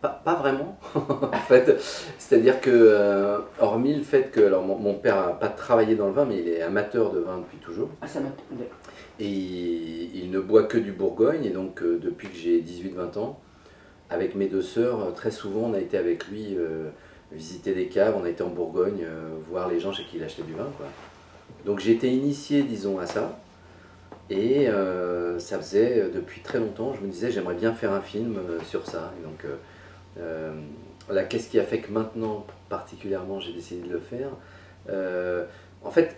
pas vraiment, en fait. C'est-à-dire que, hormis le fait que alors, mon père n'a pas travaillé dans le vin, mais il est amateur de vin depuis toujours. Ah, ça m'a... Et il ne boit que du Bourgogne, et donc depuis que j'ai 18-20 ans, avec mes deux sœurs, très souvent on a été avec lui visiter des caves, on a été en Bourgogne, voir les gens chez qui il achetait du vin, quoi. Donc j'ai été initié, disons, à ça. Et ça faisait depuis très longtemps, je me disais j'aimerais bien faire un film sur ça. Et donc là, qu'est-ce qui a fait que maintenant, particulièrement, j'ai décidé de le faire? En fait,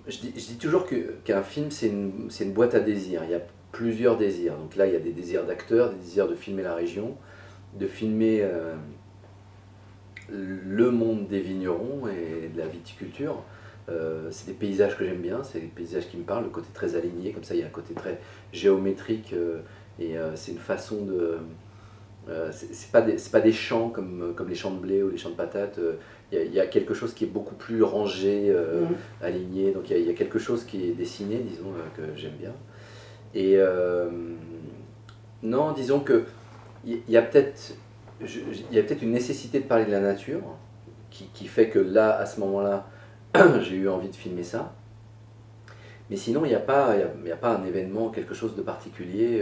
je dis toujours qu'un film, c'est une boîte à désirs. Il y a plusieurs désirs. Donc là, il y a des désirs d'acteurs, des désirs de filmer la région, de filmer le monde des vignerons et de la viticulture. C'est des paysages que j'aime bien, c'est des paysages qui me parlent, le côté très aligné, comme ça il y a un côté très géométrique et c'est une façon de... c'est pas des champs comme les champs de blé ou les champs de patates, il y a quelque chose qui est beaucoup plus rangé, aligné, donc il y a quelque chose qui est dessiné, disons, que j'aime bien. Et non, disons que il y a peut-être une nécessité de parler de la nature qui fait que là, à ce moment-là, j'ai eu envie de filmer ça. Mais sinon, il n'y a pas un événement, quelque chose de particulier.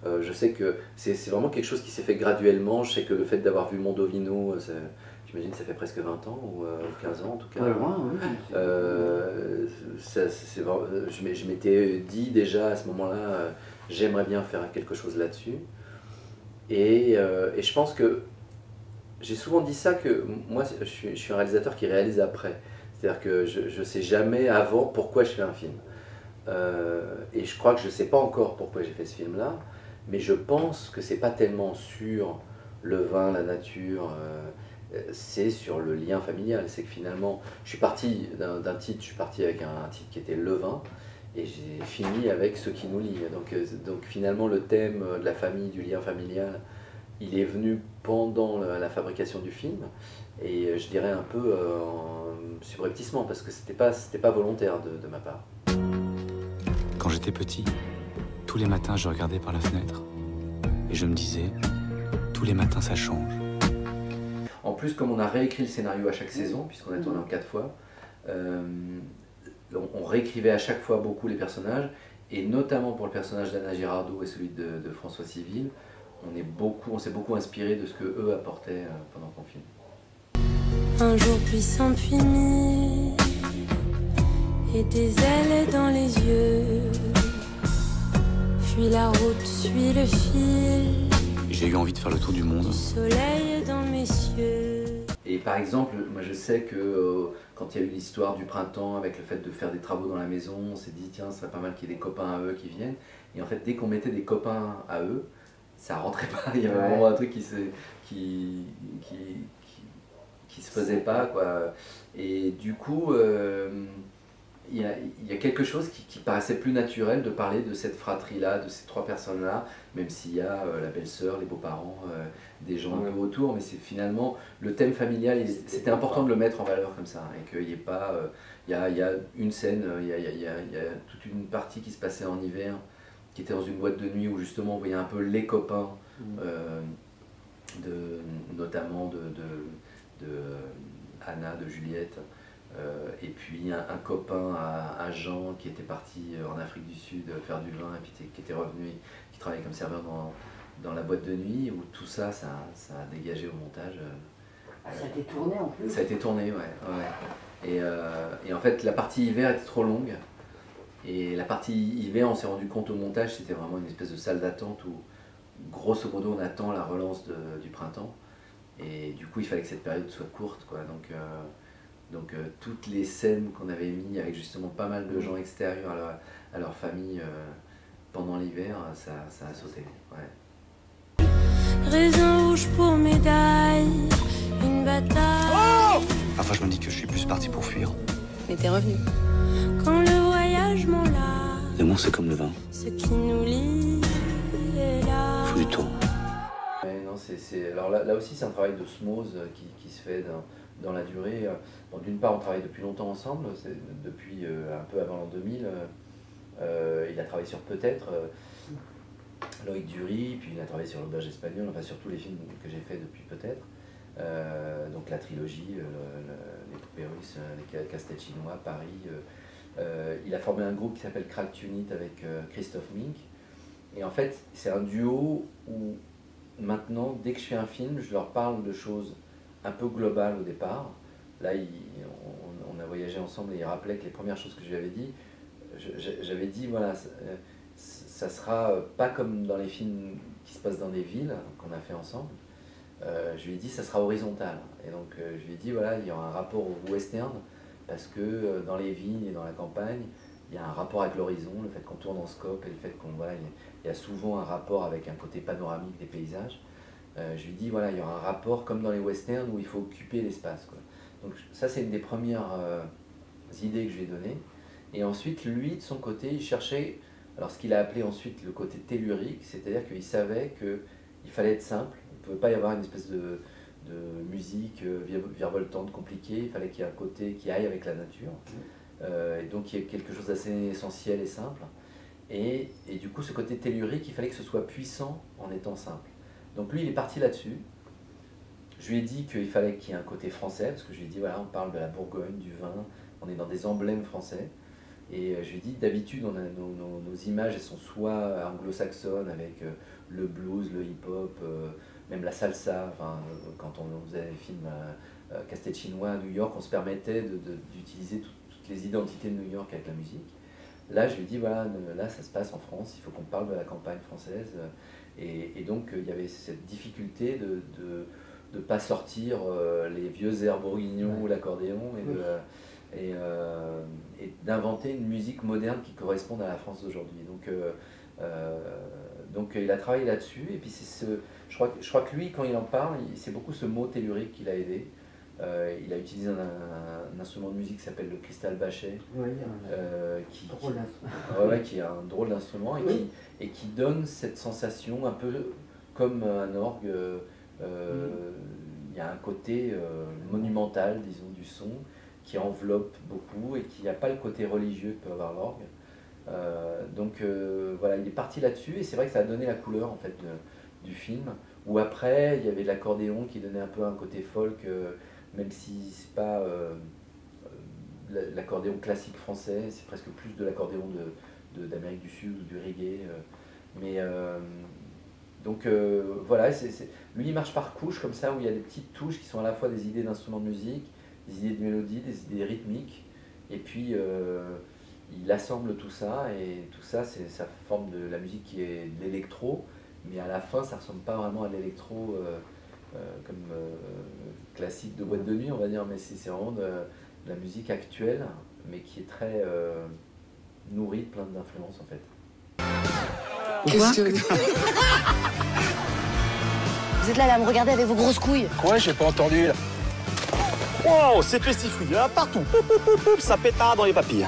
Je sais que c'est vraiment quelque chose qui s'est fait graduellement. Je sais que le fait d'avoir vu Mondovino, j'imagine que ça fait presque 20 ans ou 15 ans en tout cas. Ouais, oui. Je m'étais dit déjà à ce moment-là, j'aimerais bien faire quelque chose là-dessus. Et je pense que j'ai souvent dit ça, que moi je suis un réalisateur qui réalise après. C'est-à-dire que je ne sais jamais avant pourquoi je fais un film. Et je crois que je ne sais pas encore pourquoi j'ai fait ce film-là, mais je pense que c'est pas tellement sur le vin, la nature, c'est sur le lien familial. C'est que finalement, je suis parti d'un titre, je suis parti avec un titre qui était Le vin, et j'ai fini avec Ce qui nous lie. Donc finalement, le thème de la famille, du lien familial, il est venu pendant la fabrication du film, et je dirais un peu subrepticement, parce que c'était pas volontaire de ma part. Quand j'étais petit, tous les matins je regardais par la fenêtre et je me disais, tous les matins ça change. En plus, comme on a réécrit le scénario à chaque saison, puisqu'on a tourné en 4 fois, on réécrivait à chaque fois beaucoup les personnages, et notamment pour le personnage d'Anna Girardot et celui de François Civil, on s'est beaucoup inspiré de ce que eux apportaient pendant qu'on filme. Un jour puissant puis mille, et des ailes dans les yeux, fuis la route, suis le fil. J'ai eu envie de faire le tour du monde. Du soleil dans mes cieux. Et par exemple, moi je sais que quand il y a eu l'histoire du printemps avec le fait de faire des travaux dans la maison, on s'est dit tiens, ce serait pas mal qu'il y ait des copains à eux qui viennent. Et en fait, dès qu'on mettait des copains à eux, ça rentrait pas. Il y avait vraiment un truc qui se faisait pas, quoi. Et du coup, il y a quelque chose qui paraissait plus naturel de parler de cette fratrie-là, de ces 3 personnes-là, même s'il y a la belle-sœur, les beaux-parents, des gens un peu autour, mais c'est finalement le thème familial, c'était important de le mettre en valeur comme ça, et qu'il n'y ait pas... Il y a une scène, il y a toute une partie qui se passait en hiver, qui était dans une boîte de nuit où justement on voyait un peu les copains, notamment de Anna, de Juliette, et puis un copain à Jean qui était parti en Afrique du Sud faire du vin et puis qui était revenu, qui travaillait comme serveur dans la boîte de nuit, où tout ça, ça a dégagé au montage. Ça a été tourné en plus? Ça a été tourné, ouais. Et en fait, la partie hiver était trop longue. Et la partie hiver, on s'est rendu compte au montage, c'était vraiment une espèce de salle d'attente où, grosso modo, on attend la relance du printemps. Et du coup, il fallait que cette période soit courte, quoi. Donc toutes les scènes qu'on avait mis avec justement pas mal de gens extérieurs à leur famille pendant l'hiver, ça a sauté. Ouais. Raisin rouge pour médaille, une bataille. Oh! Parfois je me dis que je suis plus parti pour fuir. Mais t'es revenu. Quand le voyage m'en l'a. L'amour c'est comme le vin. Ce qui nous lie est là. Faut du temps. Ouais, non, alors là aussi, c'est un travail d'osmose qui se fait dans la durée. Bon, d'une part, on travaille depuis longtemps ensemble, depuis un peu avant l'an 2000. Il a travaillé sur Peut-être, Loïc Dury, puis il a travaillé sur l'auberge espagnole, enfin sur tous les films que j'ai fait depuis peut-être. Donc la trilogie, les poupées russes, les casse-têtes chinois, Paris. Il a formé un groupe qui s'appelle Cracked Unit avec Christophe Mink. Et en fait, c'est un duo où maintenant, dès que je fais un film, je leur parle de choses un peu globales au départ. Là, on a voyagé ensemble et il rappelait que les premières choses que je lui avais dit, j'avais dit, voilà, ça sera pas comme dans les films qui se passent dans des villes qu'on a fait ensemble. Je lui ai dit, ça sera horizontal. Et donc, je lui ai dit, voilà, il y aura un rapport au western, parce que dans les vignes et dans la campagne, il y a un rapport avec l'horizon, le fait qu'on tourne en scope et le fait qu'on voilà, il y a souvent un rapport avec un côté panoramique des paysages. Je lui dis voilà, il y aura un rapport comme dans les westerns où il faut occuper l'espace. Donc ça c'est une des premières idées que je lui ai données. Et ensuite lui de son côté il cherchait alors ce qu'il a appelé ensuite le côté tellurique, c'est-à-dire qu'il savait qu'il fallait être simple, il ne pouvait pas y avoir une espèce de musique virevoltante, compliquée, il fallait qu'il y ait un côté qui aille avec la nature. Et donc il y a quelque chose d'assez essentiel et simple. Et du coup, ce côté tellurique, il fallait que ce soit puissant en étant simple. Donc lui, il est parti là-dessus. Je lui ai dit qu'il fallait qu'il y ait un côté français, parce que je lui ai dit, voilà, on parle de la Bourgogne, du vin, on est dans des emblèmes français. Et je lui ai dit, d'habitude, on a nos images, elles sont soit anglo-saxonnes, avec le blues, le hip-hop, même la salsa. Enfin, quand on faisait des films casse-tête chinois à New York, on se permettait d'utiliser toutes les identités de New York avec la musique. Là, je lui ai dit, voilà, là, ça se passe en France, il faut qu'on parle de la campagne française. Et donc, il y avait cette difficulté de ne pas sortir les vieux airs bourguignons ou l'accordéon et d'inventer une musique moderne qui corresponde à la France d'aujourd'hui. Donc, il a travaillé là-dessus. Et puis, je crois que lui, quand il en parle, c'est beaucoup ce mot tellurique qui l'a aidé. Il a utilisé un instrument de musique qui s'appelle le cristal bachet, qui est un drôle d'instrument et qui donne cette sensation un peu comme un orgue. Il y a un côté monumental, disons, du son qui enveloppe beaucoup et qui n'a pas le côté religieux que peut avoir l'orgue. Donc voilà, il est parti là-dessus et c'est vrai que ça a donné la couleur en fait du film. Où après, il y avait l'accordéon qui donnait un peu un côté folk. Même si c'est pas l'accordéon classique français, c'est presque plus de l'accordéon d'Amérique du Sud ou du reggae. Donc voilà, lui il marche par couches comme ça, où il y a des petites touches qui sont à la fois des idées d'instruments de musique, des idées de mélodie, des idées rythmiques, et puis il assemble tout ça, et tout ça ça forme de la musique qui est de l'électro, mais à la fin ça ressemble pas vraiment à l'électro comme classique de boîte de nuit on va dire, mais c'est vraiment de la musique actuelle mais qui est très nourrie de plein d'influences en fait. Qu'est-ce que... Vous êtes là à me regarder avec vos grosses couilles. Quoi, j'ai pas entendu là. Wow, c'est festif, il y en a partout. Poup, poup, poup, poup, ça pétard dans les papilles.